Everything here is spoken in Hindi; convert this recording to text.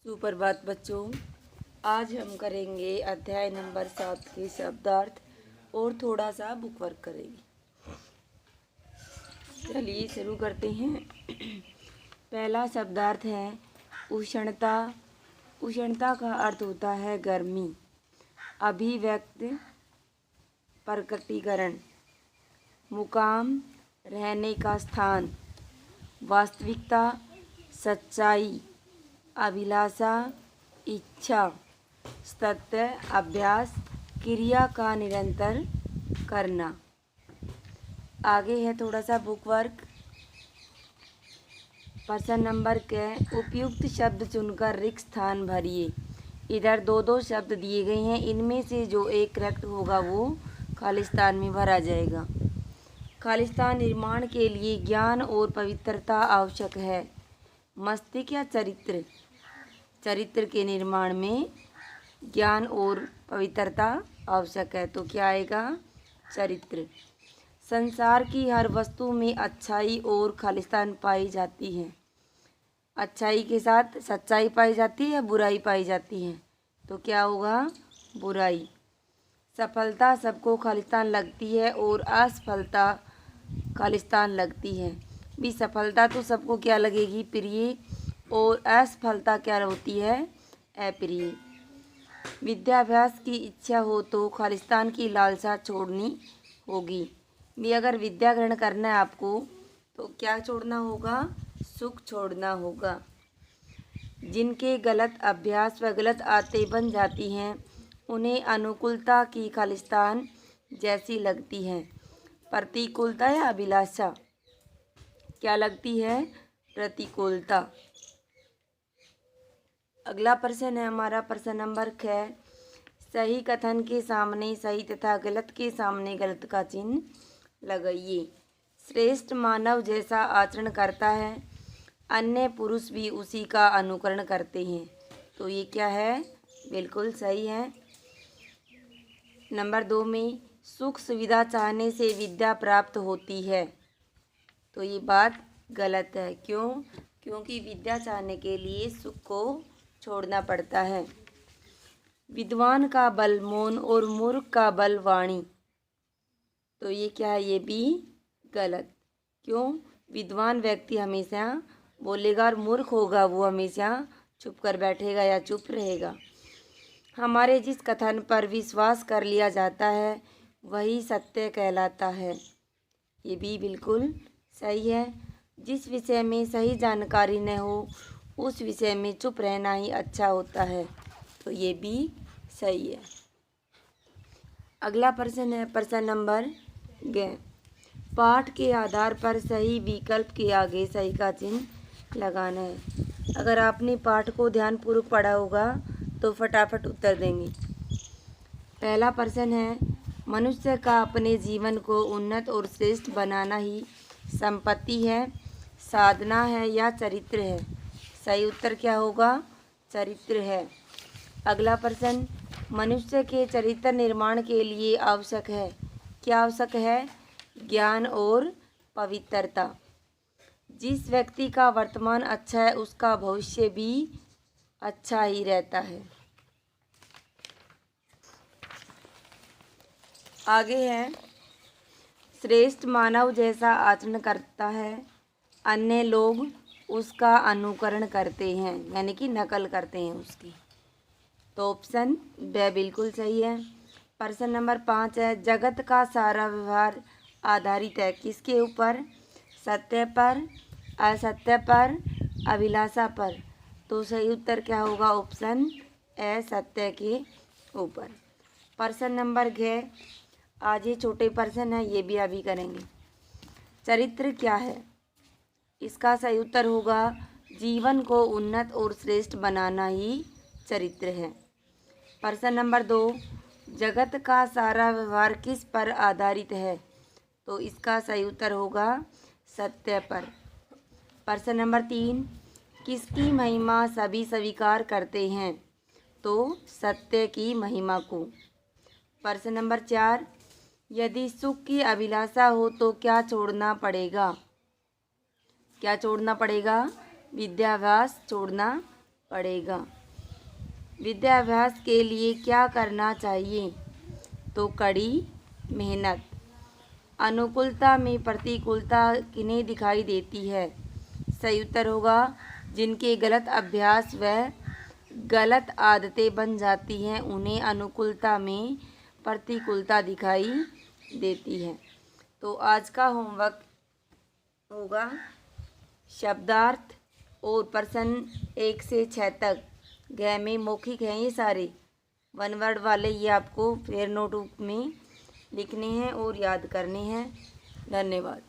सुप्रभात बच्चों। आज हम करेंगे अध्याय नंबर 7 के शब्दार्थ और थोड़ा सा बुक वर्क करेंगे। चलिए शुरू करते हैं। पहला शब्दार्थ है उष्णता। उष्णता का अर्थ होता है गर्मी। अभिव्यक्त, प्रकटीकरण। मुकाम, रहने का स्थान। वास्तविकता, सच्चाई। अभिलाषा, इच्छा। सत्य, अभ्यास, क्रिया का निरंतर करना। आगे है थोड़ा सा बुक वर्क। प्रश्न नंबर के उपयुक्त शब्द चुनकर रिक्त स्थान भरिए। इधर दो शब्द दिए गए हैं, इनमें से जो एक करेक्ट होगा वो खाली स्थान में भरा जाएगा। खालिस्तान निर्माण के लिए ज्ञान और पवित्रता आवश्यक है। मस्तिष्क या चरित्र। चरित्र के निर्माण में ज्ञान और पवित्रता आवश्यक है, तो क्या आएगा? चरित्र। संसार की हर वस्तु में अच्छाई और खालिस्तान पाई जाती है। अच्छाई के साथ सच्चाई पाई जाती है या बुराई पाई जाती है, तो क्या होगा? बुराई। सफलता सबको खालिस्तान लगती है और असफलता खालिस्तान लगती है। भी सफलता तो सबको क्या लगेगी? प्रिय। और असफलता क्या होती है? अप्रिय। विद्याभ्यास की इच्छा हो तो खालिस्तान की लालसा छोड़नी होगी। भी अगर विद्या ग्रहण करना है आपको तो क्या छोड़ना होगा? सुख छोड़ना होगा। जिनके गलत अभ्यास व गलत आदतें बन जाती हैं उन्हें अनुकूलता की खालिस्तान जैसी लगती है। प्रतिकूलता या अभिलाषा क्या लगती है? प्रतिकूलता। अगला प्रश्न है हमारा प्रश्न नंबर 6। सही कथन के सामने सही तथा गलत के सामने गलत का चिन्ह लगाइए। श्रेष्ठ मानव जैसा आचरण करता है, अन्य पुरुष भी उसी का अनुकरण करते हैं, तो ये क्या है? बिल्कुल सही है। नंबर 2 में सुख सुविधा चाहने से विद्या प्राप्त होती है, तो ये बात गलत है। क्यों? क्योंकि विद्या चाहने के लिए सुख को छोड़ना पड़ता है। विद्वान का बल मौन और मूर्ख का बल वाणी, तो ये क्या है? ये भी गलत। क्यों? विद्वान व्यक्ति हमेशा बोलेगा और मूर्ख होगा वो हमेशा चुप कर बैठेगा या चुप रहेगा। हमारे जिस कथन पर विश्वास कर लिया जाता है वही सत्य कहलाता है, ये भी बिल्कुल सही है। जिस विषय में सही जानकारी न हो उस विषय में चुप रहना ही अच्छा होता है, तो ये भी सही है। अगला प्रश्न है प्रश्न नंबर 11। पाठ के आधार पर सही विकल्प के आगे सही का चिन्ह लगाना है। अगर आपने पाठ को ध्यानपूर्वक पढ़ा होगा तो फटाफट उत्तर देंगे। पहला प्रश्न है मनुष्य का अपने जीवन को उन्नत और श्रेष्ठ बनाना ही संपत्ति है, साधना है या चरित्र है? सही उत्तर क्या होगा? चरित्र है। अगला प्रश्न मनुष्य के चरित्र निर्माण के लिए आवश्यक है, क्या आवश्यक है? ज्ञान और पवित्रता। जिस व्यक्ति का वर्तमान अच्छा है उसका भविष्य भी अच्छा ही रहता है। आगे है श्रेष्ठ मानव जैसा आचरण करता है, अन्य लोग उसका अनुकरण करते हैं, यानी कि नकल करते हैं उसकी, तो ऑप्शन ब बिल्कुल सही है। प्रश्न नंबर 5 है जगत का सारा व्यवहार आधारित है किसके ऊपर? सत्य पर, असत्य पर, अभिलाषा पर, तो सही उत्तर क्या होगा? ऑप्शन ए सत्य के ऊपर। प्रश्न नंबर 6। आज ये छोटे प्रश्न है, ये भी अभी करेंगे। चरित्र क्या है? इसका सही उत्तर होगा जीवन को उन्नत और श्रेष्ठ बनाना ही चरित्र है। प्रश्न नंबर 2। जगत का सारा व्यवहार किस पर आधारित है? तो इसका सही उत्तर होगा सत्य पर। प्रश्न नंबर 3। किसकी महिमा सभी स्वीकार करते हैं? तो सत्य की महिमा को। प्रश्न नंबर 4। यदि सुख की अभिलाषा हो तो क्या छोड़ना पड़ेगा? क्या छोड़ना पड़ेगा? विद्याभ्यास छोड़ना पड़ेगा। विद्याभ्यास के लिए क्या करना चाहिए? तो कड़ी मेहनत। अनुकूलता में प्रतिकूलता किन्हें दिखाई देती है? सही उत्तर होगा जिनके गलत अभ्यास व गलत आदतें बन जाती हैं, उन्हें अनुकूलता में प्रतिकूलता दिखाई देती है। तो आज का होमवर्क होगा शब्दार्थ और प्रश्न 1 से 6 तक गए में मौखिक हैं ये सारे 1 वर्ड वाले, ये आपको फिर नोटबुक में लिखने हैं और याद करने हैं। धन्यवाद।